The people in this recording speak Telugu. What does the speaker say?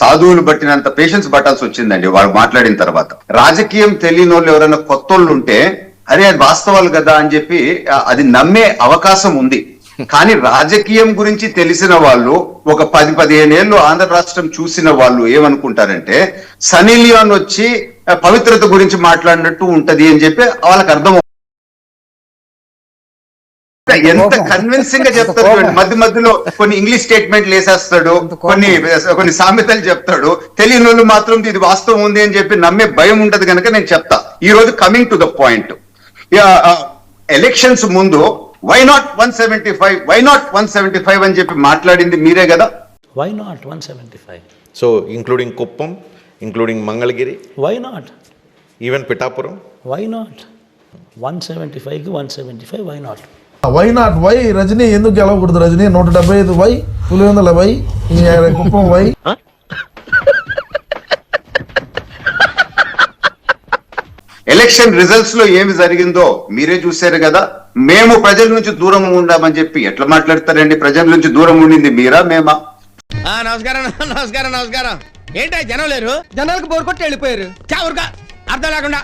సాధువులు బట్టినంత పేషెన్స్ పట్టాల్సి వచ్చిందండి వాడు మాట్లాడిన తర్వాత. రాజకీయం తెలియని వాళ్ళు ఎవరైనా కొత్త వాళ్ళు ఉంటే అరే అది వాస్తవాలు కదా అని చెప్పి అది నమ్మే అవకాశం ఉంది. కానీ రాజకీయం గురించి తెలిసిన వాళ్ళు ఒక 10-15 ఏళ్ళు ఆంధ్ర రాష్ట్రం చూసిన వాళ్ళు ఏమనుకుంటారంటే సనీ లియోన్ వచ్చి పవిత్రత గురించి మాట్లాడినట్టు ఉంటది అని చెప్పి వాళ్ళకి అర్థం. ఎంత కన్విన్సింగ్ గా చెప్తాడు, మధ్య మధ్యలో కొన్ని ఇంగ్లీష్ స్టేట్మెంట్లు వేసేస్తాడు, కొన్ని సామెతలు చెప్తాడు. తెలియని వాళ్ళు మాత్రం ఇది వాస్తవం ఉంది అని చెప్పి నమ్మే భయం ఉంటది కనుక నేను చెప్తా. ఈ రోజు coming to the point, elections ముందు వై నాట్ 175 వై నాట్ 175 అని చెప్పి మాట్లాడింది మీరే కదా. Why not 175? So including Kuppam, including Mangalagiri, why not even Pithapuram, why not 175కి 175 why not? Why not why? Rajini ఎందుకు గెలవకూడదు? Rajini 175 why, Pulivendula why, Kuppam why. Election results లో ఏమి జరిగిందో మీరే చూశారు కదా. మేము ప్రజల నుంచి దూరం ఉండామని చెప్పి ఎట్లా మాట్లాడతారండి? ప్రజల నుంచి దూరం ఉండింది మీరా మేమా? నమస్కారం నమస్కారం నమస్కారం. ఏంటో జనం లేరు, జనాలకు బోర్ కొట్టి వెళ్ళిపోయారు. చావురుగా అర్థం లేకుండా